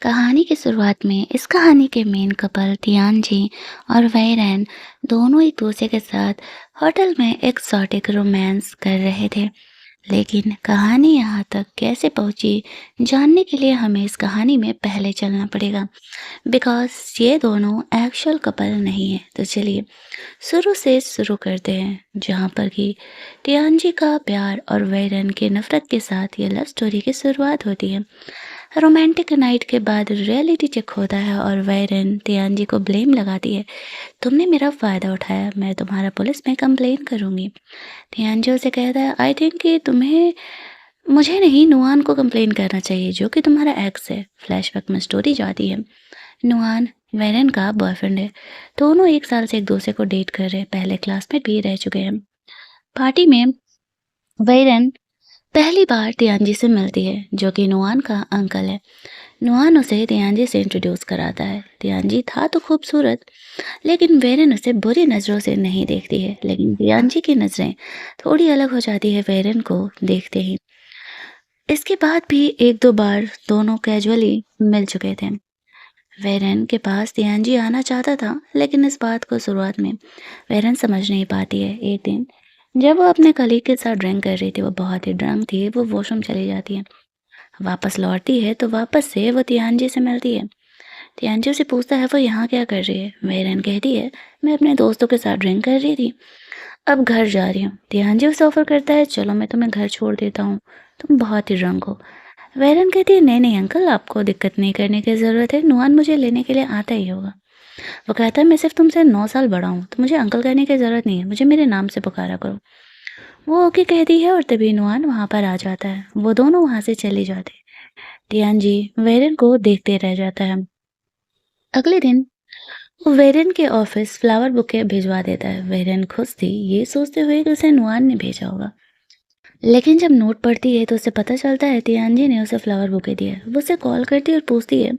कहानी की शुरुआत में इस कहानी के मेन कपल तियानजी और वैरेन दोनों एक दूसरे के साथ होटल में एक्सोटिक रोमांस कर रहे थे। लेकिन कहानी यहाँ तक कैसे पहुंची जानने के लिए हमें इस कहानी में पहले चलना पड़ेगा, बिकॉज ये दोनों एक्चुअल कपल नहीं है। तो चलिए शुरू से शुरू करते हैं, जहाँ पर कि तियानजी का प्यार और वैरेन की नफरत के साथ ये लव स्टोरी की शुरुआत होती है। रोमांटिक नाइट के बाद रियलिटी चेक होता है और वैरेन तियानजी को ब्लेम लगाती है। तुमने मेरा फ़ायदा उठाया, मैं तुम्हारा पुलिस में कंप्लेन करूंगी। तियानजी उसे कहता है, आई थिंक कि तुम्हें मुझे नहीं, नुआन को कंप्लेन करना चाहिए, जो कि तुम्हारा एक्स है। फ्लैशबैक में स्टोरी जाती है। नुआन वैरेन का बॉयफ्रेंड है। दोनों एक साल से एक दूसरे को डेट कर रहे हैं, पहले क्लासमेट भी रह चुके हैं। पार्टी में वैरेन पहली बार तियानजी से मिलती है, जो कि नुआन का अंकल है। नुआन उसे तियानजी से इंट्रोड्यूस कराता है। तियानजी था तो खूबसूरत, लेकिन वेरेन उसे बुरी नज़रों से नहीं देखती है। लेकिन तियानजी की नज़रें थोड़ी अलग हो जाती है वेरेन को देखते ही। इसके बाद भी एक दो बार दोनों कैजुअली मिल चुके थे। वेरेन के पास तियानजी आना चाहता था, लेकिन इस बात को शुरुआत में वेरेन समझ नहीं पाती है। एक दिन जब वो अपने कलीग के साथ ड्रिंक कर रही थी, वो बहुत ही ड्रंक थी, वो वॉशरूम चली जाती है। वापस लौटती है तो वापस से वो तियानजी से मिलती है। तियानजी से पूछता है वो यहाँ क्या कर रही है। वेरेन कहती है, मैं अपने दोस्तों के साथ ड्रिंक कर रही थी, अब घर जा रही हूँ। तियानजी उसे ऑफर करता है, चलो मैं तुम्हें घर छोड़ देता हूँ, तुम बहुत ही ड्रंक हो। वेरेन कहती है, नहीं नहीं अंकल, आपको दिक्कत नहीं करने की ज़रूरत है, नुआन मुझे लेने के लिए आता ही होगा। वो कहता है, मैं सिर्फ तुमसे 9 साल बड़ा हूँ, तो मुझे अंकल कहने की ज़रूरत नहीं है, मुझे मेरे नाम से पुकारा करो। वो ओके कहती है और तभी नुआन वहाँ पर आ जाता है। वो दोनों वहाँ से चले जाते हैं। तियानजी वेरेन को देखते रह जाता है। अगले दिन वो वेरेन के ऑफिस फ्लावर बुके भिजवा देता है। वेरेन खुश थी, ये सोचते हुए कि उसे नुआन ने भेजा होगा। लेकिन जब नोट पढ़ती है तो उसे पता चलता है तियानजी ने उसे फ्लावर बुके दिया है। वो उसे कॉल करती है और पूछती है,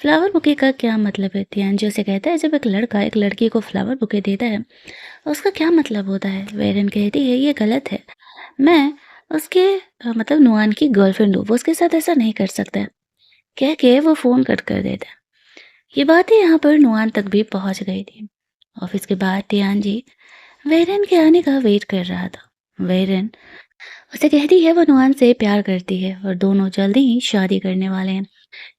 फ्लावर बुके का क्या मतलब है। तियानजी उसे कहता है, जब एक लड़का एक लड़की को फ्लावर बुके देता है, उसका क्या मतलब होता है। वेरेन कहती है, ये गलत है, मैं उसके मतलब नुआन की गर्लफ्रेंड हूँ, वो उसके साथ ऐसा नहीं कर सकता है। कह के वो फ़ोन कट कर देता है। ये बातें यहाँ पर नुआन तक भी पहुँच गई थी। ऑफिस के बाद तियानजी वेरेन के आने का वेट कर रहा था। वेरेन उसे कहती है वो नुआन से प्यार करती है और दोनों जल्दी ही शादी करने वाले हैं।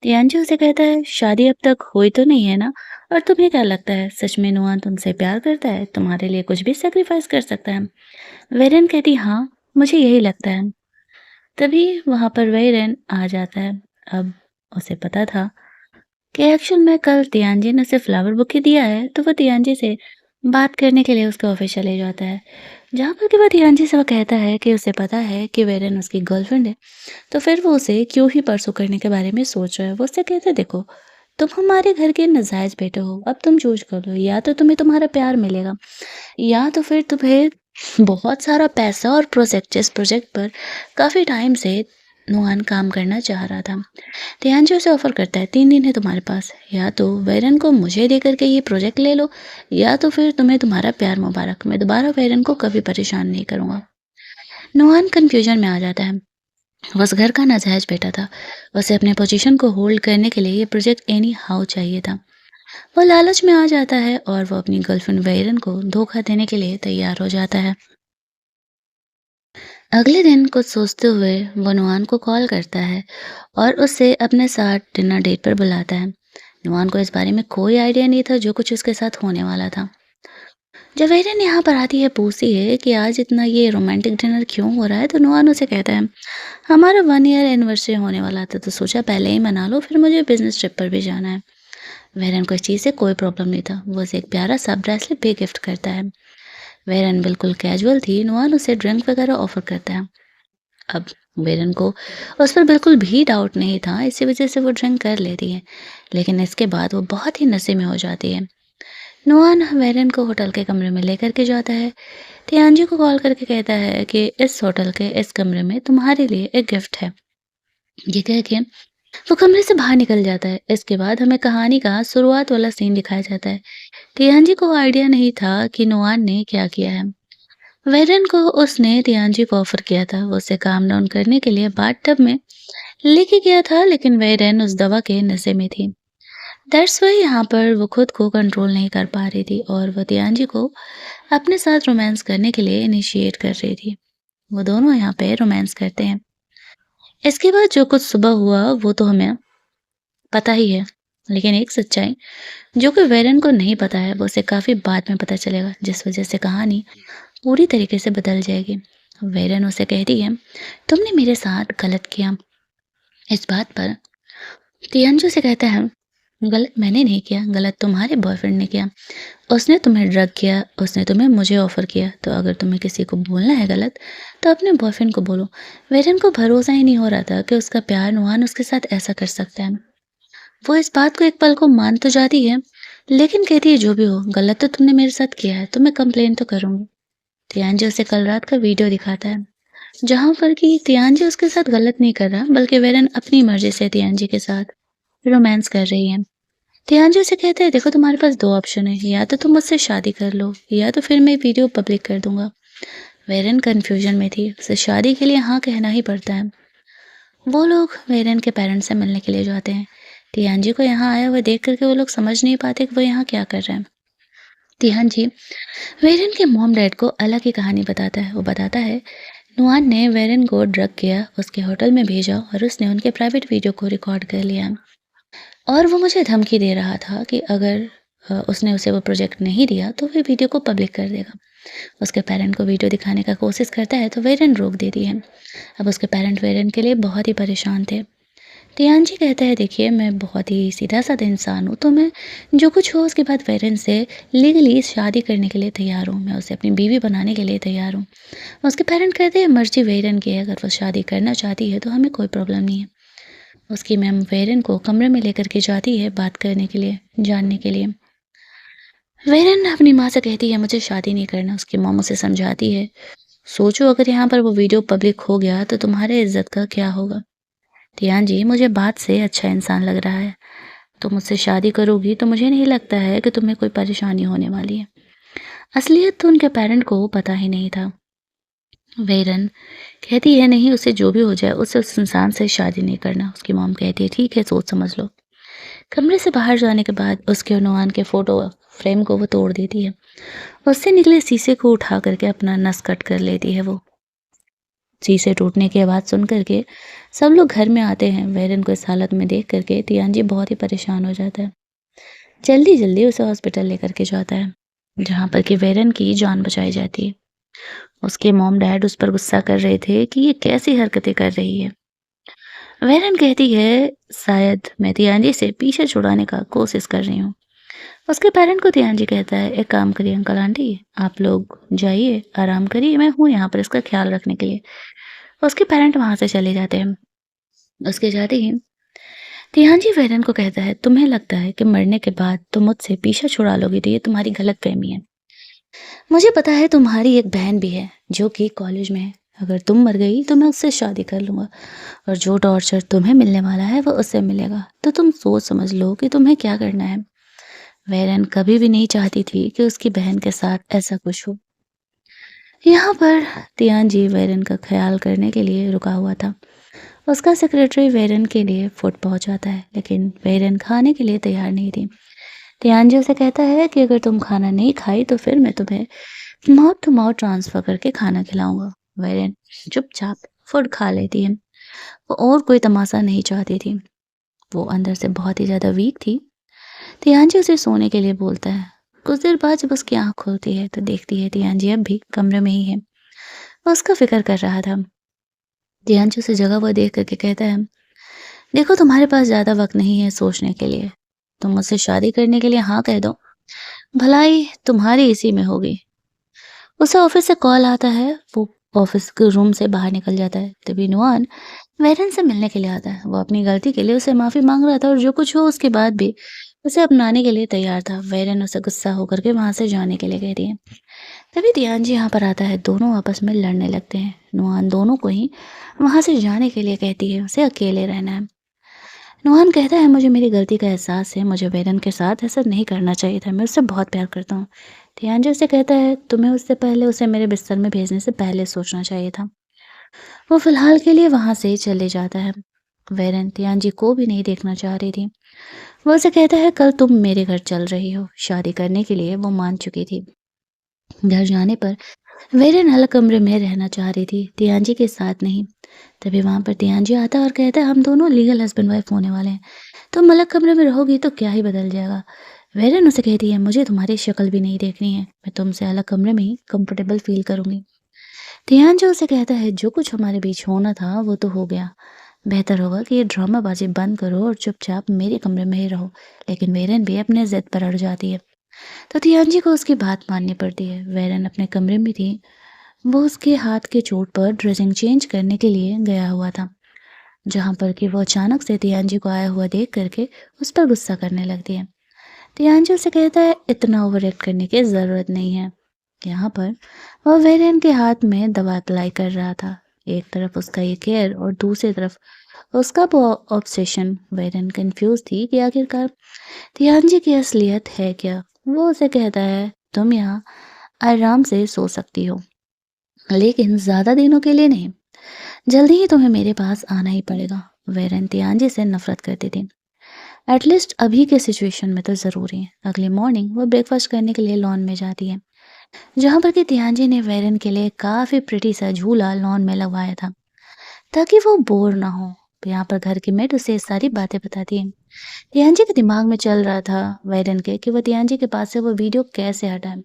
तियानजी उसे कहता है, शादी अब तक हुई तो नहीं है ना, और तुम्हें क्या लगता है सच में नुआन तुमसे प्यार करता है, तुम्हारे लिए कुछ भी सेक्रीफाइस कर सकता है। वेरेन कहती, हाँ मुझे यही लगता है। तभी वहाँ पर वेरेन आ जाता है। अब उसे पता था कि एक्चुअल में कल तियानजी ने उसे फ्लावर बुके दिया है, तो वो तियानजी से बात करने के लिए उसके ऑफिस चले जाता है, जहाँ पर कि वो तियानजी से वो कहता है कि उसे पता है कि वेरेन उसकी गर्लफ्रेंड है, तो फिर वो उसे क्यों ही परसू करने के बारे में सोच रहा है। वो उससे कहता है, देखो तुम हमारे घर के नाजायज बेटे हो, अब तुम चूज कर लो, या तो तुम्हें तुम्हारा प्यार मिलेगा, या तो फिर तुम्हें बहुत सारा पैसा और प्रोजेक्ट, जिस प्रोजेक्ट पर काफ़ी टाइम से नुआन काम करना चाह रहा था। तियानजी उसे ऑफर करता है, 3 दिन है तुम्हारे पास, या तो वेरन को मुझे देकर के ये प्रोजेक्ट ले लो, या तो फिर तुम्हें तुम्हारा प्यार मुबारक, मैं दोबारा वेरन को कभी परेशान नहीं करूँगा। नुआन कन्फ्यूजन में आ जाता है। वो उस घर का नाजायज बेटा था, उसे अपने पोजीशन को होल्ड करने के लिए ये प्रोजेक्ट एनी हाउ चाहिए था। वो लालच में आ जाता है और वो अपनी गर्लफ्रेंड वेरन को धोखा देने के लिए तैयार हो जाता है। अगले दिन कुछ सोचते हुए वो नुआन को कॉल करता है और उसे अपने साथ डिनर डेट पर बुलाता है। नुआन को इस बारे में कोई आइडिया नहीं था जो कुछ उसके साथ होने वाला था। जब वेरन यहाँ पर आती है, पूछती है कि आज इतना ये रोमांटिक डिनर क्यों हो रहा है, तो नुआन उसे कहता है, हमारा 1 ईयर एनिवर्सरी होने वाला था, तो सोचा पहले ही मना लो, फिर मुझे बिजनेस ट्रिप पर भी जाना है। वेरन को इस चीज़ से कोई प्रॉब्लम नहीं था। वो उसे एक प्यारा सा ब्रेसलेट भी गिफ्ट करता है। वेरन बिल्कुल कैजुअल थी। नुआन उसे ड्रिंक वगैरह ऑफर करता है। अब वेरन को उस पर बिल्कुल भी डाउट नहीं था, इसी वजह से वो ड्रिंक कर लेती है। लेकिन इसके बाद वो बहुत ही नशे में हो जाती है। नुआन वेरन को होटल के कमरे में लेकर के जाता है। तियानजी को कॉल करके कहता है कि इस होटल के इस कमरे में तुम्हारे लिए एक गिफ्ट है। ये कह के वो कमरे से बाहर निकल जाता है। इसके बाद हमें कहानी का शुरुआत वाला सीन दिखाया जाता है। तियानजी को आइडिया नहीं था कि नुआन ने क्या किया है। वेरन को उसने तियानजी को ऑफर किया था, वो उसे काम डाउन करने के लिए बाथटब में लेके गया था, लेकिन वेरेन उस दवा के नशे में थी। दैट्स व्हाई यहाँ पर वो खुद को कंट्रोल नहीं कर पा रही थी और वो तियानजी को अपने साथ रोमांस करने के लिए इनिशिएट कर रही थी। वो दोनों यहाँ पे रोमांस करते हैं। इसके बाद जो कुछ सुबह हुआ वो तो हमें पता ही है, लेकिन एक सच्चाई जो कि वेरेन को नहीं पता है, वो उसे काफ़ी बाद में पता चलेगा, जिस वजह से कहानी पूरी तरीके से बदल जाएगी। वेरेन उसे कहती है, तुमने मेरे साथ गलत किया। इस बात पर तियानजू से कहता है, गलत मैंने नहीं किया, गलत तुम्हारे बॉयफ्रेंड ने किया। उसने तुम्हें ड्रग किया, उसने तुम्हें मुझे ऑफ़र किया, तो अगर तुम्हें किसी को बोलना है गलत, तो अपने बॉयफ्रेंड को बोलो। वेरेन को भरोसा ही नहीं हो रहा था कि उसका प्यार नुआन उसके साथ ऐसा कर सकता है। वो इस बात को एक पल को मान तो जाती है, लेकिन कहती है जो भी हो, गलत तो तुमने मेरे साथ किया है, तो मैं कंप्लेन तो करूँगी। तियानजी उसे कल रात का वीडियो दिखाता है, जहाँ पर कि तियानजी उसके साथ गलत नहीं कर रहा, बल्कि वेरेन अपनी मर्ज़ी से तियानजी के साथ रोमांस कर रही है। तियानजी उसे कहता है, देखो तुम्हारे पास 2 ऑप्शन है, या तो तुम मुझसे शादी कर लो, या तो फिर मैं वीडियो पब्लिक कर दूँगा। वेरेन कन्फ्यूज़न में थी, उसे शादी के लिए हाँ कहना ही पड़ता है। वो लोग वेरेन के पेरेंट्स से मिलने के लिए जाते हैं। तियानजी को यहाँ आया हुआ देख कर के वो लोग समझ नहीं पाते कि वो यहाँ क्या कर रहे हैं। तियानजी वेरेन के मॉम डैड को अलग ही कहानी बताता है। वो बताता है, नुआन ने वेरेन को ड्रग किया, उसके होटल में भेजा और उसने उनके प्राइवेट वीडियो को रिकॉर्ड कर लिया। और वो मुझे धमकी दे रहा था कि अगर उसने उसे वो प्रोजेक्ट नहीं दिया तो वो वीडियो को पब्लिक कर देगा। उसके पेरेंट को वीडियो दिखाने का कोशिश करता है तो वेरेन रोक देती है। अब उसके पेरेंट वेरेन के लिए बहुत ही परेशान थे। तियानजी कहता है, देखिए मैं बहुत ही सीधा-साधा इंसान हूँ, तो मैं जो कुछ हो उसके बाद वेरेन से लीगली शादी करने के लिए तैयार हूँ। मैं उसे अपनी बीवी बनाने के लिए तैयार हूँ। उसके पेरेंट कहते हैं, मर्ज़ी वेरेन की है, अगर वो शादी करना चाहती है तो हमें कोई प्रॉब्लम नहीं है। उसकी मैम वेरेन को कमरे में लेकर के जाती है बात करने के लिए, जानने के लिए। वेरेन अपनी माँ से कहती है, मुझे शादी नहीं करना। उसकी मॉम उसे समझाती है, सोचो अगर यहाँ पर वो वीडियो पब्लिक हो गया तो तुम्हारे इज़्ज़त का क्या होगा? तियानजी, मुझे बात से अच्छा इंसान लग रहा है। तुम मुझसे शादी करोगी तो मुझे नहीं लगता है कि तुम्हें कोई परेशानी होने वाली है। असलियत तो उनके पेरेंट को पता ही नहीं था। वेरन कहती है, नहीं उसे जो भी हो जाए उसे उस इंसान से शादी नहीं करना। उसकी मॉम कहती है, ठीक है सोच समझ लो। कमरे से बाहर जाने के बाद उसके और नुआन के फोटो फ्रेम को वो तोड़ देती है। उससे निकले शीशे को उठा करके अपना नस कट कर लेती है वो। शीशे टूटने की आवाज़ सुन करके सब लोग घर में आते हैं। वेरन को इस हालत में देख करके तियानजी बहुत ही परेशान हो जाता है। जल्दी जल्दी उसे हॉस्पिटल लेकर के जाता है, जहाँ पर कि वेरन की जान बचाई जाती है। उसके मॉम डैड उस पर गुस्सा कर रहे थे कि ये कैसी हरकतें कर रही है। वेरन कहती है, शायद मैं तियानजी से पीछे छुड़ाने का कोशिश कर रही हूँ। उसके पेरेंट को तियानजी कहता है, एक काम करिए अंकल आंटी, आप लोग जाइए आराम करिए, मैं हूँ यहाँ पर इसका ख्याल रखने के लिए। उसके पेरेंट वहाँ से चले जाते हैं। उसके जाते ही तिहांजी वेरन को कहता है, तुम्हें लगता है कि मरने के बाद तुम मुझसे पीछा छुड़ा लोगी, तो ये तुम्हारी गलतफहमी है। मुझे पता है तुम्हारी एक बहन भी है जो कि कॉलेज में है। अगर तुम मर गई तो मैं उससे शादी कर लूँगा और जो टॉर्चर तुम्हें मिलने वाला है वो उससे मिलेगा। तो तुम सोच समझ लो कि तुम्हें क्या करना है। वेरन कभी भी नहीं चाहती थी कि उसकी बहन के साथ ऐसा कुछ हो। यहाँ पर तियानजी वेरन का ख्याल करने के लिए रुका हुआ था। उसका सेक्रेटरी वेरन के लिए फूड पहुंचाता है, लेकिन वेरन खाने के लिए तैयार नहीं थी। तियानजी उसे कहता है कि अगर तुम खाना नहीं खाई तो फिर मैं तुम्हें माउथ टू माउथ ट्रांसफर करके खाना खिलाऊंगा। वेरन चुपचाप फूड खा लेती है। वो और कोई तमाशा नहीं चाहती थी। वो अंदर से बहुत ही ज़्यादा वीक थी। तियानजी उसे सोने के लिए बोलता है। कुछ देर बाद जब उसकी आँख खुलती है तो देखती है तियानजी अब भी कमरे में ही है। वो उसका फिक्र कर रहा था। तियानजी उसे जगह हुआ देख करके कहता है, देखो तुम्हारे पास ज़्यादा वक्त नहीं है सोचने के लिए। तुम मुझसे शादी करने के लिए हाँ कह दो, भलाई तुम्हारी इसी में होगी। उसे ऑफिस से कॉल आता है। वो ऑफिस के रूम से बाहर निकल जाता है। तभी नुआन वेरन से मिलने के लिए आता है। वो अपनी गलती के लिए उसे माफ़ी मांग रहा था और जो कुछ हो उसके बाद भी उसे अपनाने के लिए तैयार था। वेरन उसे गुस्सा होकर के वहाँ से जाने के लिए कहती है। तभी तियानजी यहाँ पर आता है। दोनों आपस में लड़ने लगते हैं। नुआन दोनों को ही वहाँ से जाने के लिए कहती है, उसे अकेले रहना है। नुआन कहता है, मुझे मेरी गलती का एहसास है, मुझे वेरन के साथ ऐसा नहीं करना चाहिए था, मैं उससे बहुत प्यार करता हूँ। तियानजी उसे कहता है, तुम्हें उससे पहले उसे मेरे बिस्तर में भेजने से पहले सोचना चाहिए था। वो फिलहाल के लिए वहाँ से चले जाता है। वेरन तियानजी को भी नहीं देखना चाह रही थी। वो उसे कहता है कल तुम मेरे घर चल रही हो। शादी करने के लिए वो मान चुकी थी। घर जाने पर वेरन अलग कमरे में रहना चाह रही थी, तियानजी के साथ नहीं। तभी वहां पर तियानजी आता है और कहता है हम दोनों लीगल हस्बैंड वाइफ होने वाले हैं। तुम अलग कमरे में रहोगी तो क्या ही बदल जाएगा। वेरन उसे कहती है मुझे तुम्हारी शक्ल भी नहीं देखनी है, मैं तुमसे अलग कमरे में ही कंफर्टेबल फील करूंगी। तियानजी उसे कहता है जो कुछ हमारे बीच होना था वो तो हो गया। बेहतर होगा कि ये ड्रामाबाजी बंद करो और चुपचाप मेरे कमरे में ही रहो। लेकिन वेरन भी अपने जिद पर अड़ जाती है, तो तियानजी को उसकी बात माननी पड़ती है। वेरन अपने कमरे में थी। वो उसके हाथ के चोट पर ड्रेसिंग चेंज करने के लिए गया हुआ था, जहाँ पर कि वो अचानक से तियानजी को आया हुआ देख करके उस पर गुस्सा करने लगती है। तियानजी उसे कहता है इतना ओवर एक्ट करने की ज़रूरत नहीं है। यहाँ पर वह वेरेन के हाथ में दवा अप्लाई कर रहा था। एक तरफ उसका ये केयर और दूसरी तरफ उसका वो ऑब्सेशन। वेरेन कंफ्यूज थी कि आखिरकार तियानजी की असलियत है क्या। वो उसे कहता है तुम यहाँ आराम से सो सकती हो, लेकिन ज़्यादा दिनों के लिए नहीं। जल्दी ही तुम्हें मेरे पास आना ही पड़ेगा। वेरेन तियानजी से नफरत करती थी। एटलीस्ट अभी के सिचुएशन में तो ज़रूरी है। अगली मॉर्निंग वो ब्रेकफास्ट करने के लिए लॉन में जाती है, जहाँ पर कि तियानजी ने वेरेन के लिए काफ़ी प्रिटी सा झूला लॉन में लगवाया था, ताकि वो बोर ना हो। यहाँ पर घर की मेड उसे ये सारी बातें बताती है। तियानजी के दिमाग में चल रहा था वेरेन के कि वो तियानजी के पास से वो वीडियो कैसे हटाए।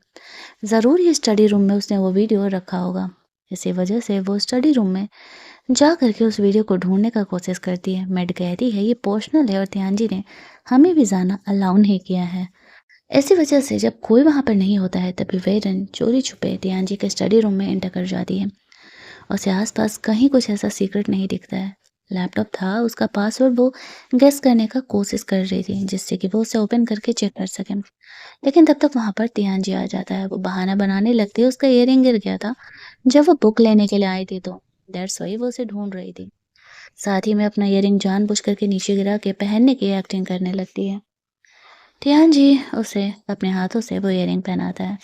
ज़रूर ही स्टडी रूम में उसने वो वीडियो रखा होगा। इसी वजह से वो स्टडी रूम में जा करके उस वीडियो को ढूंढने का कोशिश करती है। मेड कहती है ये पर्सनल है और तियानजी ने हमें भी जाना अलाउ नहीं किया है। ऐसी वजह से जब कोई वहाँ पर नहीं होता है तभी वेरन चोरी छुपे तियानजी के स्टडी रूम में एंटर कर जाती है। उसे आसपास कहीं कुछ ऐसा सीक्रेट नहीं दिखता है। लैपटॉप था, उसका पासवर्ड वो गेस करने का कोशिश कर रही थी, जिससे कि वो उसे ओपन करके चेक कर सके। लेकिन तब तक वहाँ पर तियानजी आ जाता है। वो बहाना बनाने लगती है उसका इयररिंग गिर गया था जब वो बुक लेने के लिए आई थी, तो दैट्स वाई वो उसे ढूंढ रही थी। साथ ही में अपना इयररिंग जानबूझ करके नीचे गिरा के पहनने की एक्टिंग करने लगती है। तियानजी उसे अपने हाथों से वो इयररिंग पहनाता है।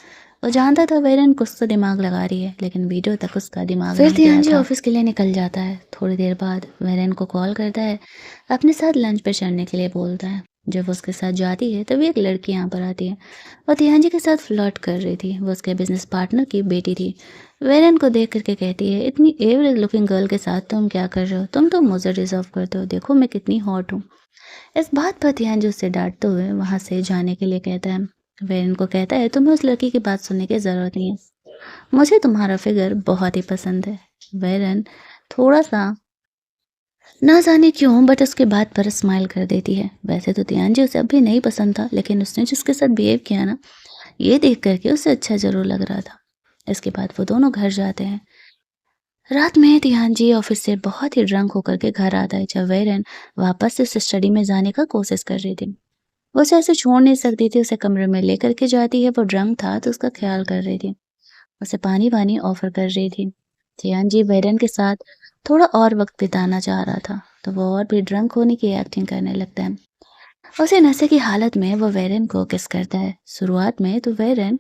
वो जानता था वेरेन कुछ तो दिमाग लगा रही है, लेकिन वीडियो तक उसका दिमाग फिर नहीं गया तियानजी था। ऑफिस के लिए निकल जाता है। थोड़ी देर बाद वेरेन को कॉल करता है, अपने साथ लंच पर चलने के लिए बोलता है। जब वो उसके साथ जाती है तभी एक लड़की यहाँ पर आती है और तियानजी के साथ फ्लर्ट कर रही थी। वो उसके बिजनेस पार्टनर की बेटी थी। वेरेन को देख करके कहती है इतनी एवरेज लुकिंग गर्ल के साथ तुम क्या कर रहे हो, तुम तो मुझे डिजर्व करते हो, देखो मैं कितनी हॉट हूँ। इस बात पर तियानजी उससे डांटते हुए वहां से जाने के लिए कहता है। वेरेन को कहता है तुम्हें उस लड़की की बात सुनने की ज़रूरत नहीं है, मुझे तुम्हारा फिगर बहुत ही पसंद है। वेरेन थोड़ा सा ना जाने क्यों बट उसके बात पर स्माइल कर देती है। वैसे तो तियानजी उसे अभी नहीं पसंद था, लेकिन उसने जिसके साथ बिहेव किया ना, ये देख करके उसे अच्छा ज़रूर लग रहा था। इसके बाद वो दोनों घर जाते हैं। रात में तियानजी ऑफिस से बहुत ही ड्रंक होकर के घर आता है, जब वेरेन वापस से उसे स्टडी में जाने का कोशिश कर रही थी। वो उसे ऐसे छोड़ नहीं सकती थी, उसे कमरे में लेकर के जाती है। वो ड्रंक था तो उसका ख्याल कर रही थी, उसे पानी वानी ऑफर कर रही थी। जियान वेरन के साथ थोड़ा और वक्त बिताना चाह रहा था, तो वो और भी ड्रंक होने की एक्टिंग करने लगता है। उसे नशे की हालत में वो वेरन को किस करता है। शुरुआत में तो वेरन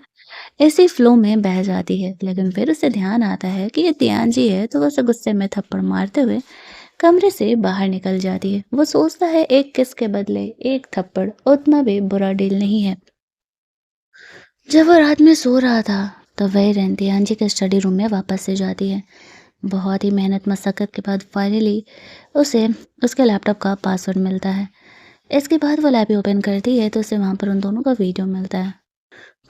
ऐसी फ्लो में बह जाती है, लेकिन फिर उसे ध्यान आता है कि ये तियानजी है, तो वो उसे गुस्से में थप्पड़ मारते हुए कमरे से बाहर निकल जाती है। वो सोचता है एक किस के बदले एक थप्पड़ उतना भी बुरा डील नहीं है। जब वो रात में सो रहा था तो वही तियानजी के स्टडी रूम में वापस से जाती है। बहुत ही मेहनत मशक्क़त के बाद फाइनली उसे उसके लैपटॉप का पासवर्ड मिलता है। इसके बाद वो लैब ओपन करती है तो उसे वहाँ पर उन दोनों का वीडियो मिलता है।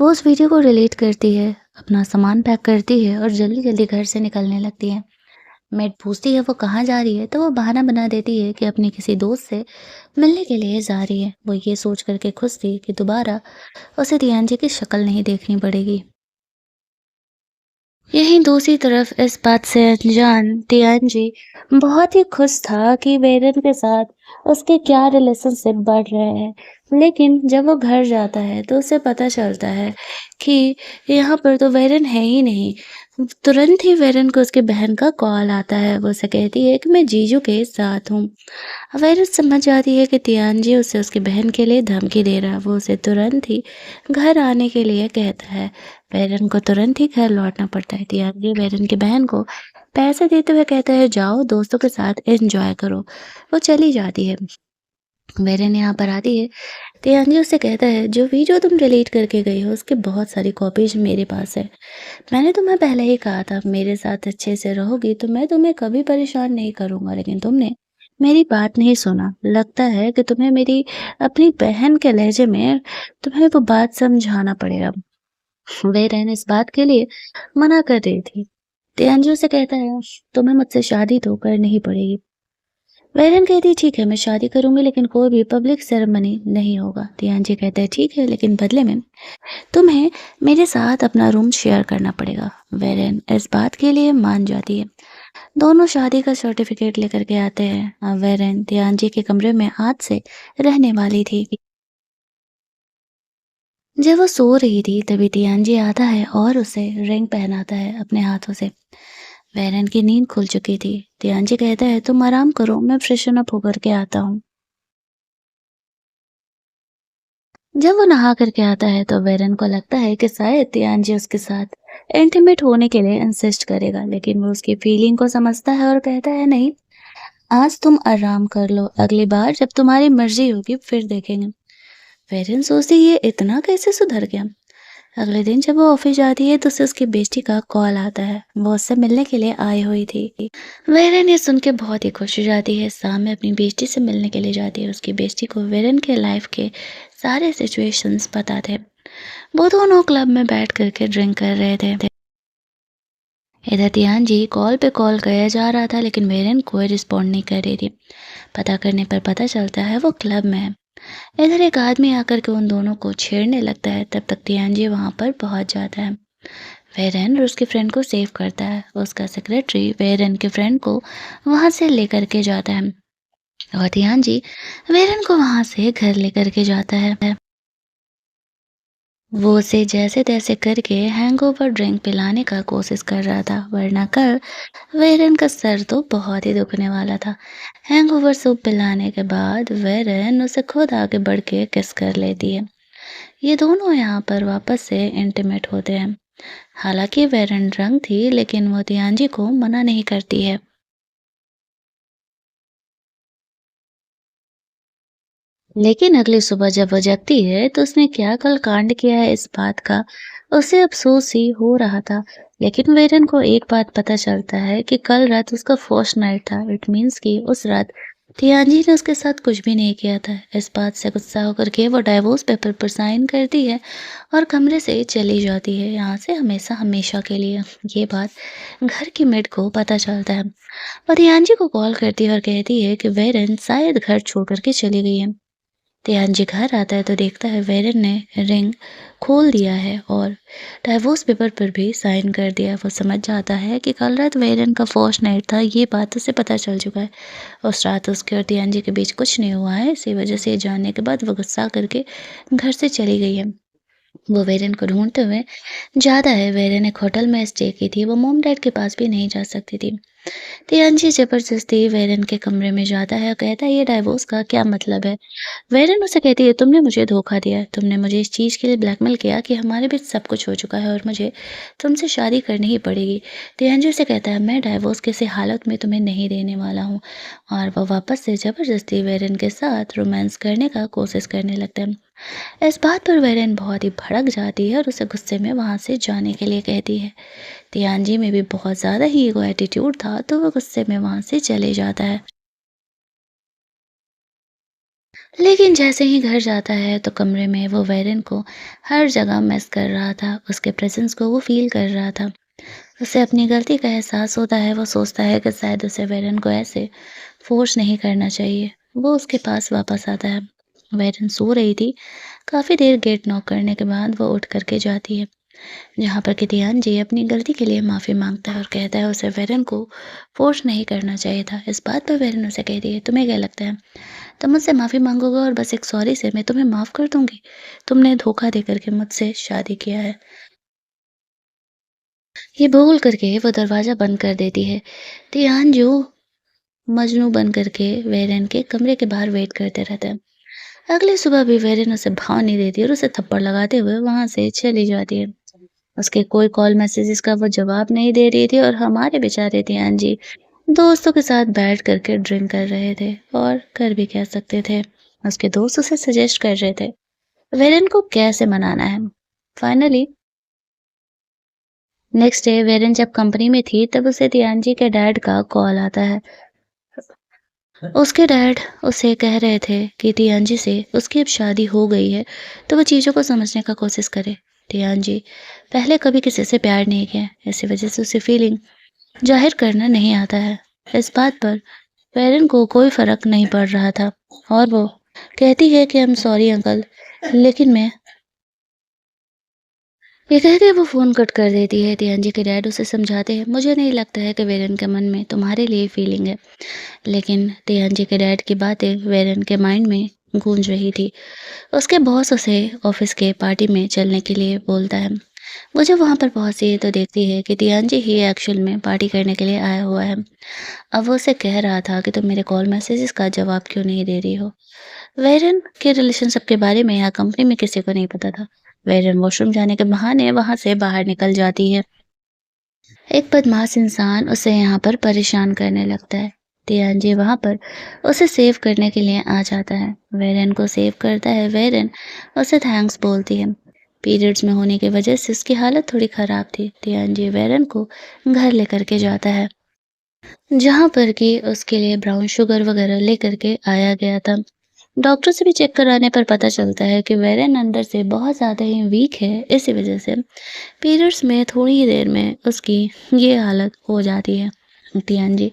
वो उस वीडियो को डिलीट करती है, अपना सामान पैक करती है और जल्दी जल्दी घर से निकलने लगती है। मेड पूछती है वो कहाँ जा रही है, तो वो बहाना बना देती है कि अपनी किसी दोस्त से मिलने के लिए जा रही है। वो ये सोच करके खुश थी कि दोबारा उसे तियानजी की शक्ल नहीं देखनी पड़ेगी। यहीं दूसरी तरफ इस बात से अनजान तियानजी बहुत ही खुश था कि वेरन के साथ उसके क्या रिलेशनशिप बढ़ रहे हैं। लेकिन जब वो घर जाता है तो उसे पता चलता है कि यहाँ पर तो वेरन है ही नहीं। तुरंत ही वेरन को उसकी बहन का कॉल आता है। वो उसे कहती है कि मैं जीजू के साथ हूँ। वेरन समझ जाती है कि तियानजी उसे उसकी बहन के लिए धमकी दे रहा है। वो उसे तुरंत ही घर आने के लिए कहता है। वेरन को तुरंत ही घर लौटना पड़ता है। तियांजी वेरन की बहन को पैसे देते हुए कहता है, जाओ दोस्तों के साथ एंजॉय करो। वो चली जाती है। वेरन यहाँ पर आती है। तियांजी उससे कहता है, जो वीडियो तुम डिलीट करके गई हो उसकी बहुत सारी कॉपीज मेरे पास है। मैंने तुम्हें पहले ही कहा था, मेरे साथ अच्छे से रहोगी तो मैं तुम्हें कभी परेशान नहीं करूंगा, लेकिन तुमने मेरी बात नहीं सुना। लगता है कि तुम्हें मेरी अपनी बहन के लहजे में तुम्हें वो बात समझाना पड़ेगा। वेरन इस बात के लिए मना कर रही थी। तियांजू से कहता है, तुम्हें मुझसे शादी तो करनी ही पड़ेगी। वेरन कहती है, ठीक है मैं शादी करूंगी, लेकिन कोई भी पब्लिक सेरेमनी नहीं होगा। तियांजी कहता है, ठीक है, लेकिन बदले में तुम्हें मेरे साथ अपना रूम शेयर करना पड़ेगा। वेरेन इस बात के लिए मान जाती है। दोनों शादी का सर्टिफिकेट लेकर के आते हैं। अब वेरेन तियांजी के कमरे में आज से रहने वाली थी। जब वो सो रही थी तभी तियांजी आता है और उसे रिंग पहनाता है अपने हाथों से। वेरेन की नींद खुल चुकी थी। तियांजी कहता है, तुम आराम करो, मैं फ्रेशन अप होकर के आता हूँ। जब वो नहा करके आता है तो वेरन को लगता है कि शायद तियांजी उसके साथ इंटीमेट होने के लिए इंसिस्ट करेगा, लेकिन वो उसकी फीलिंग को समझता है और कहता है, नहीं, आज तुम आराम कर लो, अगली बार जब तुम्हारी मर्जी होगी फिर देखेंगे। वेरन सोचती है, ये इतना कैसे सुधर गया। अगले दिन जब वो ऑफिस जाती है तो उसे उसकी बेस्टी का कॉल आता है। वो उससे मिलने के लिए आई हुई थी। वेरन ये सुन के बहुत ही खुश हो जाती है। शाम में अपनी बेस्टी से मिलने के लिए जाती है। उसकी बेस्टी को वेरन के लाइफ के सारे सिचुएशंस पता थे। वो दोनों क्लब में बैठ करके ड्रिंक कर रहे थे। इधर तियान जी कॉल पे कॉल किया जा रहा था, लेकिन वेरन कोई रिस्पॉन्ड नहीं कर रही थी। पता करने पर पता चलता है वो क्लब में है। इधर एक आदमी आकर के उन दोनों को छेड़ने लगता है। तब तक तियान जी वहाँ पर पहुँच जाता है। वेरन उसके फ्रेंड को सेव करता है। उसका सेक्रेटरी वेरन के फ्रेंड को वहाँ से लेकर के जाता है और तियान जी वेरन को वहाँ से घर लेकर के जाता है। वो उसे जैसे-तैसे करके हैंगओवर ड्रिंक पिलाने का कोशिश कर रहा था, वरना कल वेरन का सर तो बहुत ही दुखने वाला था। हैंगओवर सूप पिलाने के बाद वेरन उसे खुद आगे बढ़ के किस कर लेती है। ये दोनों यहाँ पर वापस से इंटीमेट होते हैं। हालांकि वेरन ड्रंक थी, लेकिन वो तियांजी को मना नहीं करती है। लेकिन अगली सुबह जब वो जगती है तो उसने क्या कल कांड किया है इस बात का उसे अफसोस ही हो रहा था। लेकिन वेरन को एक बात पता चलता है कि कल रात उसका फर्स्ट नाइट था। इट मीन्स कि उस रात तियांजी ने उसके साथ कुछ भी नहीं किया था। इस बात से गुस्सा होकर के वो डाइवोर्स पेपर पर साइन करती है और कमरे से चली जाती है, यहाँ से हमेशा हमेशा के लिए। ये बात घर की मेड को पता चलता है। वो तियांजी को कॉल करती है और कहती है कि वेरन शायद घर छोड़ करके चली गई है। तियांजी घर आता है तो देखता है वेरन ने रिंग खोल दिया है और डाइवोर्स पेपर पर भी साइन कर दिया। वो समझ जाता है कि कल रात वेरन का फर्स्ट नाइट था, ये बात उसे पता चल चुका है। उस रात उसके और तियांजी के बीच कुछ नहीं हुआ है। इसी वजह से ये जानने के बाद वो गुस्सा करके घर से चली गई है। वो वेरन को ढूंढते हुए जाता है। वेरन एक होटल में स्टे की थी, वो मोम डैड के पास भी नहीं जा सकती थी। तियांजी जबरदस्ती वेरन के कमरे में जाता है और कहता है, ये डाइवोर्स का क्या मतलब है। वेरन उसे कहती है, तुमने मुझे धोखा दिया है, तुमने मुझे इस चीज़ के लिए ब्लैकमेल किया कि हमारे बीच सब कुछ हो चुका है और मुझे तुमसे शादी करनी ही पड़ेगी। तियांजू से कहता है, मैं डाइवोर्स किसी हालत में तुम्हें नहीं देने वाला हूँ। और वह वापस से ज़बरदस्ती वेरन के साथ रोमांस करने का कोशिश करने लगता है। इस बात पर वेरन बहुत ही भड़क जाती है और उसे गुस्से में वहाँ से जाने के लिए कहती है। तियांजी में भी बहुत ज़्यादा ही ईगो एटीट्यूड था, तो वह गुस्से में वहाँ से चले जाता है। लेकिन जैसे ही घर जाता है तो कमरे में वो वेरन को हर जगह मिस कर रहा था। उसके प्रेजेंस को वो फील कर रहा था। उसे अपनी गलती का एहसास होता है। वो सोचता है कि शायद उसे वेरन को ऐसे फोर्स नहीं करना चाहिए। वो उसके पास वापस आता है। वेरन सो रही थी। काफ़ी देर गेट नॉक करने के बाद वो उठ करके जाती है, जहाँ पर कि तियान जी अपनी गलती के लिए माफ़ी मांगता है और कहता है उसे वेरन को फोर्स नहीं करना चाहिए था। इस बात पर वेरन उसे कहती है, तुम्हें क्या लगता है तुम मुझसे माफ़ी मांगोगे और बस एक सॉरी से मैं तुम्हें माफ़ कर दूंगी? तुमने धोखा दे करके मुझसे शादी किया है। ये बोल करके वो दरवाज़ा बंद कर देती है। तियान जो मजनू बन करके वेरन के कमरे के बाहर वेट करते रहता है। अगली सुबह भी वेरन उसे भाव नहीं देती और उसे थप्पड़ लगाते हुए वहां से चली जाती है। उसके कोई कॉल मैसेजेस का वो जवाब नहीं दे रही थी और हमारे बेचारे ध्यान जी दोस्तों के साथ बैठ करके ड्रिंक कर रहे थे और कर भी क्या सकते थे। उसके दोस्त उसे सजेस्ट कर रहे थे वेरेन को कैसे मनाना है। फाइनली नेक्स्ट डे वेरेन जब कंपनी में थी तब उसे ध्यान जी के डैड का कॉल आता है। उसके डैड उसे कह रहे थे कि टियान जी से उसकी अब शादी हो गई है तो वो चीज़ों को समझने का कोशिश करे। टियान जी पहले कभी किसी से प्यार नहीं किया, इसी वजह से उसे फीलिंग जाहिर करना नहीं आता है। इस बात पर पेरेंट को कोई फ़र्क नहीं पड़ रहा था और वो कहती है कि आई एम सॉरी अंकल, लेकिन मैं ये कह के वो फ़ोन कट कर देती है। टियान जी के डैड उसे समझाते हैं मुझे नहीं लगता है कि वेरन के मन में तुम्हारे लिए फीलिंग है, लेकिन टियान जी के डैड की बातें वेरन के माइंड में गूंज रही थी। उसके बॉस उसे ऑफिस के पार्टी में चलने के लिए बोलता है। वो जब वहाँ पर पहुँचती है तो देखती है कि टियान जी ही एक्चुअल में पार्टी करने के लिए आया हुआ है। अब वो उसे कह रहा था कि तुम मेरे कॉल मैसेजेस का जवाब क्यों नहीं दे रही हो। वेरन के रिलेशनशिप के बारे में यहाँ कंपनी में किसी को नहीं पता था। वेरन वॉशरूम जाने के बहाने वहाँ से बाहर निकल जाती है। एक बदमाश इंसान उसे यहाँ पर परेशान करने लगता है। तियानजी वहाँ पर उसे सेव करने के लिए आ जाता है। वेरन को सेव करता है। वेरन उसे थैंक्स बोलती है। पीरियड्स में होने की वजह से उसकी हालत थोड़ी ख़राब थी। तियानजी वेरन को घर लेकर के जाता है, जहाँ पर कि उसके लिए ब्राउन शुगर वगैरह लेकर के आया गया था। डॉक्टर से भी चेक कराने पर पता चलता है कि वेरेन अंदर से बहुत ज़्यादा ही वीक है, इसी वजह से पीरियड्स में थोड़ी ही देर में उसकी ये हालत हो जाती है। तियान जी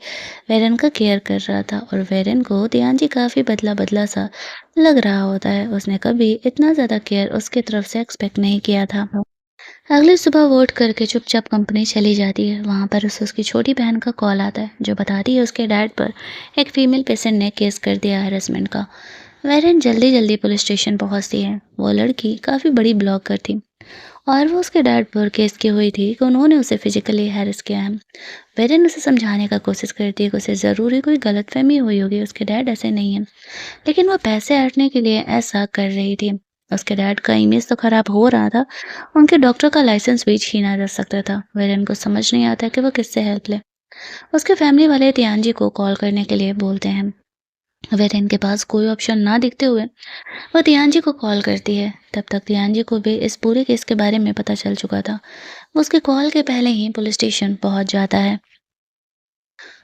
वेरेन का केयर कर रहा था और वेरेन को तियान जी काफ़ी बदला-बदला सा लग रहा होता है। उसने कभी इतना ज़्यादा केयर उसकी तरफ से एक्सपेक्ट नहीं किया था। अगली सुबह वो उठ करके चुपचाप कंपनी चली जाती है। वहाँ पर उसे उसकी छोटी बहन का कॉल आता है, जो बताती है उसके डैड पर एक फीमेल पेशेंट ने केस कर दिया हैरेसमेंट का। वेरेन जल्दी-जल्दी पुलिस स्टेशन पहुँचती है। वो लड़की काफ़ी बड़ी ब्लॉगर थी और वो उसके डैड पर केस की हुई थी कि उन्होंने उसे फिजिकली हैरेस किया है। वेरेन उसे समझाने का कोशिश करती है कि उसे ज़रूर ही कोई गलतफहमी हुई होगी, उसके डैड ऐसे नहीं हैं। लेकिन वो पैसे ऐंठने के लिए ऐसा कर रही थी। उसके डैड का इमेज तो खराब हो रहा था, उनके डॉक्टर का लाइसेंस भी छीना जा सकता था। वेरेन को समझ नहीं आता कि वो किससे हेल्प ले। उसके फैमिली वाले तियानजी को कॉल करने के लिए बोलते हैं। वेरेन के पास कोई ऑप्शन ना दिखते हुए वो तियानजी को कॉल करती है। तब तक तियानजी को भी इस पूरे केस के बारे में पता चल चुका था। वो उसके कॉल के पहले ही पुलिस स्टेशन पहुंच जाता है।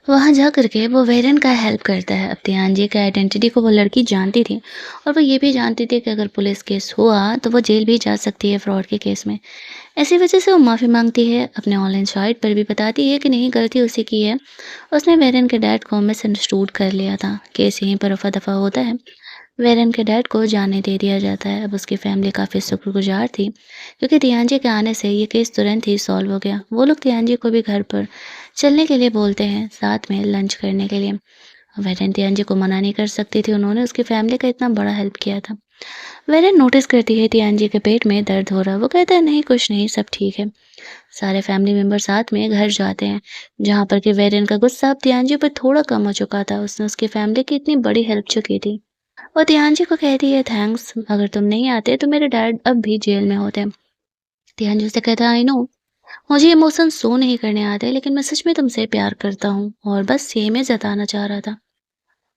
वहाँ जा कर के वो वेरेन का हेल्प करता है। अब तियानजी के आइडेंटिटी को वो लड़की जानती थी और वो ये भी जानती थी कि अगर पुलिस केस हुआ तो वो जेल भी जा सकती है फ्रॉड के केस में। इसी वजह से वो माफ़ी मांगती है, अपने ऑनलाइन साइट पर भी बताती है कि नहीं गलती उसी की है। उसने वेरेन के डैड को मिसअंडरस्टूड कर लिया था। केस यहीं पर रफा-दफा होता है। वेरेन के डैड को जाने दे दिया जाता है। अब उसकी फैमिली काफ़ी शुक्रगुजार थी क्योंकि तियानजी के आने से ये केस तुरंत ही सॉल्व हो गया। वो लोग तियानजी को भी घर पर चलने के लिए बोलते हैं, साथ में लंच करने के लिए। वेरेन तियानजी को मना नहीं कर सकती थी, उन्होंने उसकी फैमिली का इतना बड़ा हेल्प किया था। वेरेन नोटिस करती है तियानजी के पेट में दर्द हो रहा है। वो कहता है नहीं कुछ नहीं, सब ठीक है। सारे फैमिली मेंबर साथ में घर जाते हैं, जहाँ पर कि वेरेन का गुस्सा अब तियानजी पर थोड़ा कम हो चुका था। उसने उसकी फैमिली की इतनी बड़ी हेल्प जो की थी। वो तियानजी को कहती है थैंक्स, अगर तुम नहीं आते तो मेरे डैड अब भी जेल में होते। तियानजी से कहता है आई नो मुझे इमोशन शो नहीं करने आते, लेकिन मैं सच में तुमसे प्यार करता हूँ और बस यही मैं जताना चाह रहा था।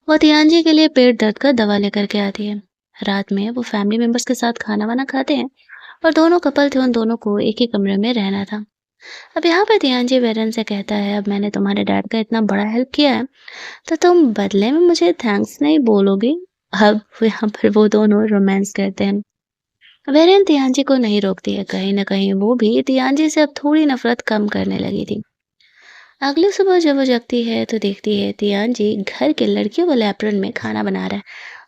वो तियानजी के लिए पेट दर्द का दवा लेकर के आती है। रात में वो फैमिली मेंबर्स के साथ खाना वाना खाते हैं और दोनों कपल थे, उन दोनों को एक ही कमरे में रहना था। अब यहाँ पर तियानजी वेरन से कहता है अब मैंने तुम्हारे डैड का इतना बड़ा हेल्प किया है तो तुम बदले में मुझे थैंक्स नहीं बोलोगी। अब यहाँ पर वो दोनों रोमांस करते हैं। वेरेन तियानजी को नहीं रोकती है, कहीं न कहीं वो भी तियानजी से अब थोड़ी नफ़रत कम करने लगी थी। अगली सुबह जब वो जगती है तो देखती है तियानजी घर के लड़कियों वाले एप्रन में खाना बना रहा है।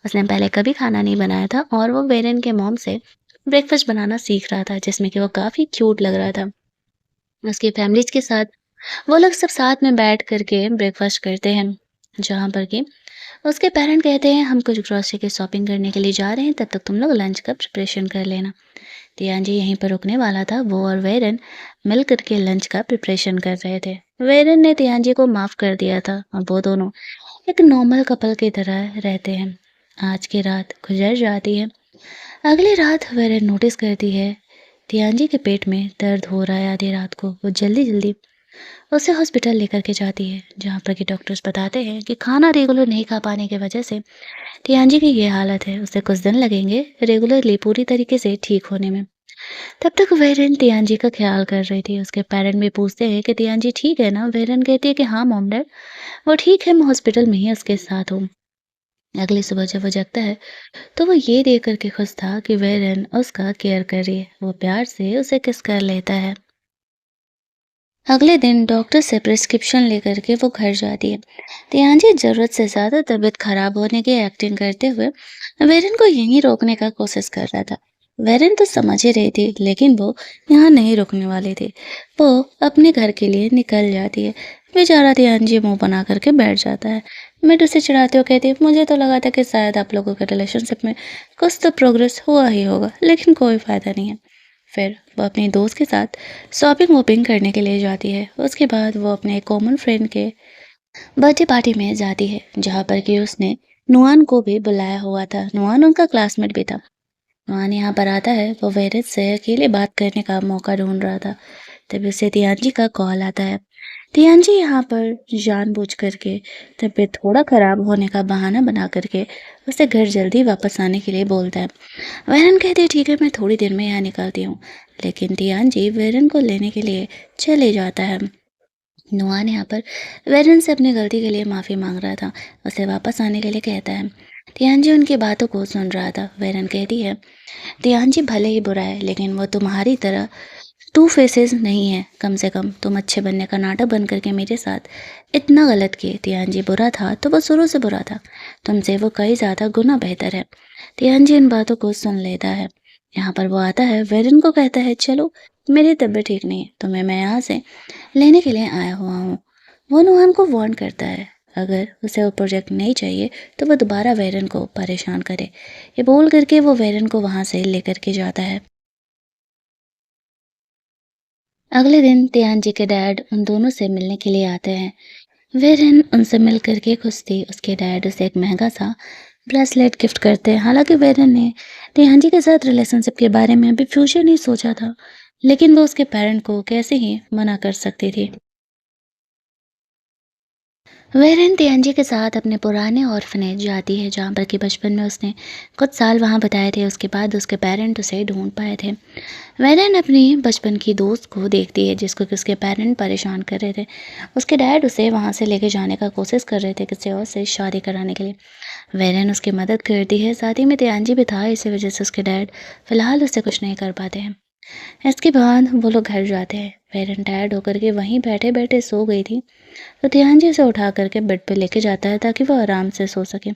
उसने पहले कभी खाना नहीं बनाया था और वो वेरेन के मॉम से ब्रेकफ़ास्ट बनाना सीख रहा था, जिसमें कि वो काफ़ी क्यूट लग रहा था। उसकी फैमिलीज़ के साथ वो लोग सब साथ में बैठ कर के ब्रेकफ़ास्ट करते हैं, जहाँ पर कि उसके पेरेंट कहते हैं हम कुछ ग्रोसरी की शॉपिंग करने के लिए जा रहे हैं, तब तक तुम लोग लंच का प्रिपरेशन कर लेना। तियानजी यहीं पर रुकने वाला था। वो और वेरन मिल करके लंच का प्रिपरेशन कर रहे थे। वेरन ने तियानजी को माफ़ कर दिया था और वो दोनों एक नॉर्मल कपल की तरह रहते हैं। आज की रात गुजर जाती है। अगली रात वेरन नोटिस करती है तियांजी के पेट में दर्द हो रहा है आधी रात को। वो जल्दी-जल्दी उसे हॉस्पिटल लेकर के जाती है, जहाँ पर कि डॉक्टर्स बताते हैं कि खाना रेगुलर नहीं खा पाने की वजह से तियांजी की ये हालत है। उसे कुछ दिन लगेंगे रेगुलरली पूरी तरीके से ठीक होने में। तब तक वेरेन तियांजी का ख्याल कर रही थी। उसके पेरेंट भी पूछते हैं कि तियांजी ठीक है ना? वेरेन कहती है कि हाँ मॉम डैड, वो ठीक है, मैं हॉस्पिटल में ही उसके साथ हूँ। अगली सुबह जब वो जगता है तो वो ये देख कर के खुश था कि वेरेन उसका केयर कर रही है। वो प्यार से उसे किस कर लेता है। अगले दिन डॉक्टर से प्रिस्क्रिप्शन लेकर के वो घर जाती है। तियांजी जरूरत से ज्यादा तबीयत खराब होने की एक्टिंग करते हुए वेरेन को यहीं रोकने का कोशिश कर रहा था। वेरेन तो समझ ही रही थी, लेकिन वो यहाँ नहीं रुकने वाली थी। वो अपने घर के लिए निकल जाती है। बेचारा तियांजी मुंह बना करके बैठ जाता है। मिड उसे चिढ़ाते हुए कहती है, मुझे तो लगा था कि शायद आप लोगों के रिलेशनशिप में कुछ तो प्रोग्रेस हुआ ही होगा, लेकिन कोई फायदा नहीं है। फिर वो अपनी दोस्त के साथ शॉपिंग वॉपिंग करने के लिए जाती है। उसके बाद वो अपने कॉमन फ्रेंड के बर्थडे पार्टी में जाती है, जहाँ पर कि उसने नुआन को भी बुलाया हुआ था। नुआन उनका क्लासमेट भी था। नुआन यहाँ पर आता है। वो वेरिस से अकेले बात करने का मौका ढूंढ रहा था। तभी उसे तियांजी का कॉल आता है। तियांजी यहाँ पर जानबूझ करके तबीयत थोड़ा खराब होने का बहाना बना करके उसे घर जल्दी वापस आने के लिए बोलता है। वेरन कहती है, ठीक है, मैं थोड़ी देर में यहाँ निकलती हूँ। लेकिन तियांजी वेरन को लेने के लिए चले जाता है। नुआन यहाँ पर वेरन से अपनी गलती के लिए माफ़ी मांग रहा था। उसे वापस आने के लिए कहता है। तियांजी उनकी बातों को सुन रहा था। वेरन कहती है, तियांजी भले ही बुरा है, लेकिन वो तुम्हारी तरह टू फेसेस नहीं है। कम से कम तुम अच्छे बनने का नाटक बन करके मेरे साथ इतना गलत किए। तियांजी बुरा था तो वो शुरू से बुरा था। तुमसे वो कई ज़्यादा गुना बेहतर है। तियांजी इन बातों को सुन लेता है। यहाँ पर वो आता है, वेरिन को कहता है, चलो मेरी तबीयत ठीक नहीं है, तुम्हें मैं यहाँ से लेने के लिए आया हुआ हूँ। वो नुहान को वार्न करता है, अगर उसे वो प्रोजेक्ट नहीं चाहिए तो वो दोबारा वेरन को परेशान करे। ये बोल करके वो वेरन को वहाँ से लेकर के जाता है। अगले दिन तियांजी के डैड उन दोनों से मिलने के लिए आते हैं। वेरन उनसे मिल करके खुश थी। उसके डैड उसे एक महंगा सा ब्रेसलेट गिफ्ट करते हैं। हालांकि वेरन ने तियांजी के साथ रिलेशनशिप के बारे में अभी फ्यूचर नहीं सोचा था, लेकिन वो उसके पेरेंट को कैसे ही मना कर सकती थी। वेरेन तियांजी के साथ अपने पुराने ऑर्फनेज जाती है, जहाँ पर कि बचपन में उसने कुछ साल वहाँ बिताए थे। उसके बाद उसके पेरेंट उसे ढूंढ पाए थे। वेरेन अपनी बचपन की दोस्त को देखती है, जिसको कि उसके पेरेंट परेशान कर रहे थे। उसके डैड उसे वहाँ से लेके जाने का कोशिश कर रहे थे किसी और से शादी कराने के लिए। वेरेन उसकी मदद करती है। साथ ही में तियांजी भी था, इसी वजह से उसके डैड फिलहाल उससे कुछ नहीं कर पाते हैं। इसके बाद वो लोग घर जाते हैं। वेरेन टायर्ड होकर के वहीं बैठे बैठे सो गई थी, तो ध्यानजी उसे उठा करके बेड पे लेके जाता है ताकि वो आराम से सो सके।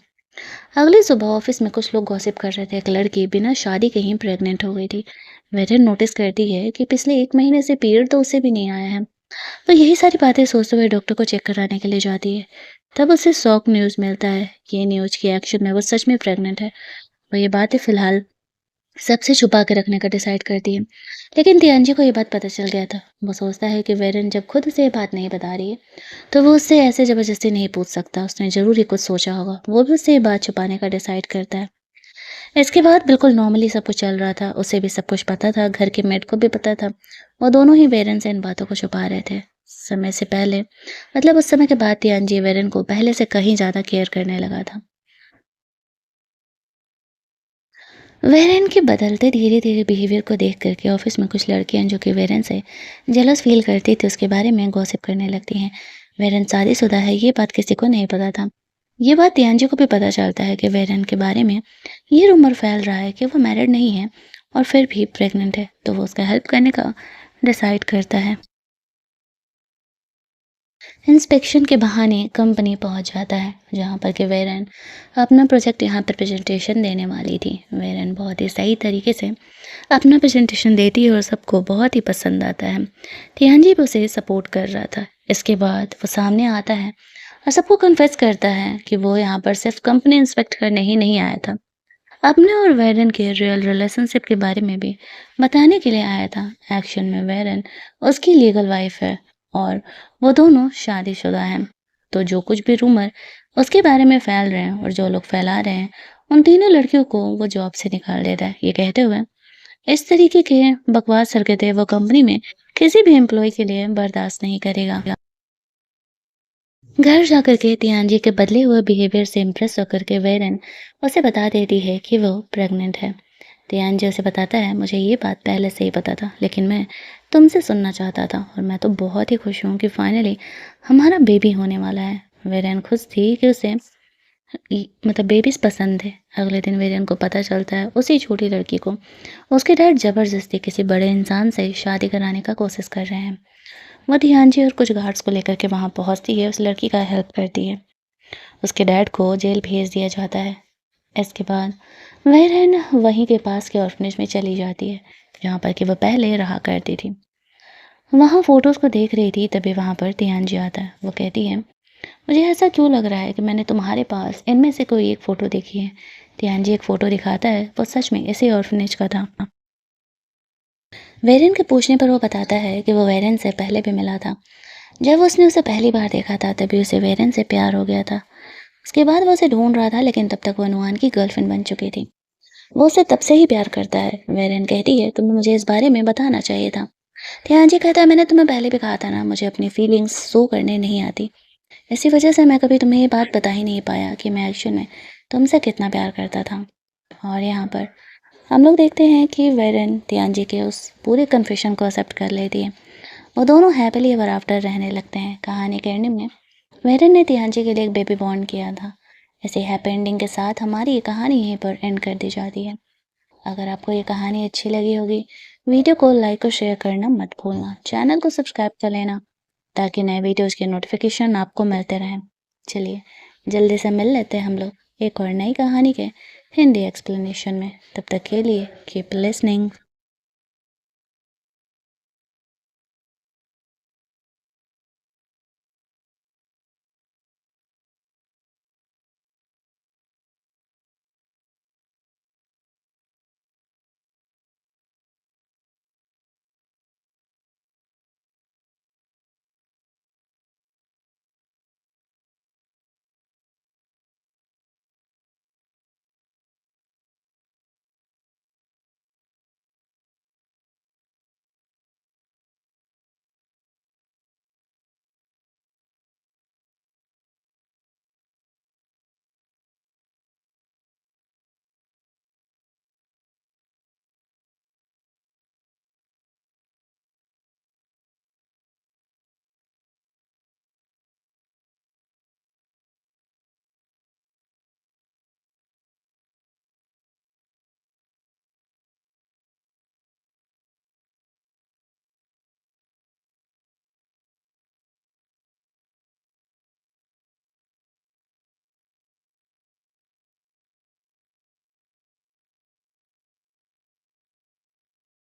अगली सुबह ऑफिस में कुछ लोग गॉसिप कर रहे थे। एक लड़की बिना शादी के ही प्रेग्नेंट हो गई थी। वेरेन नोटिस करती है कि पिछले 1 महीने से पीरियड तो उसे भी नहीं आया है। वो यही सारी बातें सोचते हुए डॉक्टर को चेक कराने के लिए जाती है। तब उसे शॉक न्यूज़ मिलता है। ये न्यूज़ की एक्शन में वो सच में प्रेग्नेंट है। वो ये बातें फिलहाल सबसे छुपा के रखने का डिसाइड करती है। लेकिन तियांजी को ये बात पता चल गया था। वो सोचता है कि वेरेन जब खुद उसे ये बात नहीं बता रही है, तो वो उससे ऐसे ज़बरदस्ती नहीं पूछ सकता। उसने ज़रूर ही कुछ सोचा होगा। वो भी उससे ये बात छुपाने का डिसाइड करता है। इसके बाद बिल्कुल नॉर्मली सब कुछ चल रहा था। उसे भी सब कुछ पता था, घर के मेड को भी पता था। वो दोनों ही वेरेन से इन बातों को छुपा रहे थे। समय से पहले, मतलब उस समय के बाद तियांजी वेरेन को पहले से कहीं ज़्यादा केयर करने लगा था। वेरेन के बदलते धीरे-धीरे बिहेवियर को देख कर के ऑफिस में कुछ लड़कियां जो कि वेरेन से जेलस फील करती थी, उसके बारे में गॉसिप करने लगती हैं। वेरेन शादीशुदा है, ये बात किसी को नहीं पता था। ये बात तियांजी को भी पता चलता है कि वेरेन के बारे में ये रूमर फैल रहा है कि वो मैरिड नहीं है और फिर भी प्रेग्नेंट है, तो वो उसका हेल्प करने का डिसाइड करता है। इंस्पेक्शन के बहाने कंपनी पहुंच जाता है, जहां पर कि वेरेन अपना प्रोजेक्ट यहाँ पर प्रेजेंटेशन देने वाली थी। वेरेन बहुत ही सही तरीके से अपना प्रेजेंटेशन देती है और सबको बहुत ही पसंद आता है। तियांजी भी उसे सपोर्ट कर रहा था। इसके बाद वो सामने आता है और सबको कन्फेस करता है कि वो यहाँ पर सिर्फ कंपनी इंस्पेक्ट करने ही नहीं आया था, अपने और वेरेन के रियल रिलेशनशिप के बारे में भी बताने के लिए आया था। एक्शन में वेरेन उसकी लीगल वाइफ है और वो दोनों शादीशुदा हैं। तो जो कुछ भी रूमर उसके बारे में फैल रहे हैं और जो लोग फैला रहे हैं, उन तीनों लड़कियों को वो जॉब से निकाल देता है। ये कहते हुए इस तरीके के बकवास हरकतें वो कंपनी में किसी भी एम्प्लॉय के लिए बर्दाश्त नहीं करेगा। घर जाकर के तियानजी के बदले हुए बिहेवियर से इम्प्रेस होकर के वेरेन उसे बता देती है कि वो प्रेग्नेंट है। तियानजी उसे बताता है, मुझे ये बात पहले से ही पता था, लेकिन मैं तुमसे सुनना चाहता था और मैं तो बहुत ही खुश हूँ कि फाइनली हमारा बेबी होने वाला है। वेरेन खुश थी कि उसे मतलब बेबीज पसंद है। अगले दिन वेरेन को पता चलता है उसी छोटी लड़की को उसके डैड जबरदस्ती किसी बड़े इंसान से शादी कराने का कोशिश कर रहे हैं। वो ध्यानजी और कुछ गार्ड्स को लेकर के वहाँ पहुँचती है, उस लड़की का हेल्प करती है। उसके डैड को जेल भेज दिया जाता है। इसके बाद वह रहन वहीं के पास के ऑर्फनेज में चली जाती है, जहाँ पर कि वह पहले रहा करती थी। वहाँ फ़ोटोज़ को देख रही थी, तभी वहाँ पर तियानजी आता है। वो कहती है, मुझे ऐसा क्यों लग रहा है कि मैंने तुम्हारे पास इनमें से कोई एक फ़ोटो देखी है। तियानजी एक फ़ोटो दिखाता है, वो सच में इसी ऑर्फनेज का था। वेरेन के पूछने पर वो बताता है कि वो वेरेन से पहले भी मिला था। जब उसने उसे पहली बार देखा था तभी उसे वेरेन से प्यार हो गया था। उसके बाद वो उसे ढूंढ रहा था, लेकिन तब तक वो नुआन की गर्लफ्रेंड बन चुकी थी। वो उसे तब से ही प्यार करता है। वेरेन कहती है, तुम्हें मुझे इस बारे में बताना चाहिए था। ध्यानजी कहता है, मैंने तुम्हें पहले भी कहा था ना, मुझे अपनी फीलिंग्स शो करने नहीं आती। इसी वजह से मैं कभी तुम्हें ये बात बता ही नहीं पाया कि मैं एक्चुअल में तुमसे कितना प्यार करता था। और यहाँ पर हम लोग देखते हैं कि वेरेन तियानजी के उस पूरे कन्फेशन को एक्सेप्ट कर लेती है। वो दोनों हैप्पीली एवर आफ्टर रहने लगते हैं। कहानी के एंडिंग में वेरेन ने तियानजी के लिए एक बेबी बॉर्न किया था। ऐसे हैप्पी एंडिंग के साथ हमारी ये कहानी यहीं पर एंड कर दी जाती है। अगर आपको ये कहानी अच्छी लगी होगी, वीडियो को लाइक और शेयर करना मत भूलना। चैनल को सब्सक्राइब कर लेना ताकि नए वीडियोज़ के नोटिफिकेशन आपको मिलते रहें। चलिए, जल्दी से मिल लेते हैं हम लोग एक और नई कहानी के हिंदी एक्सप्लेनेशन में। तब तक के लिए कीप लिसनिंग।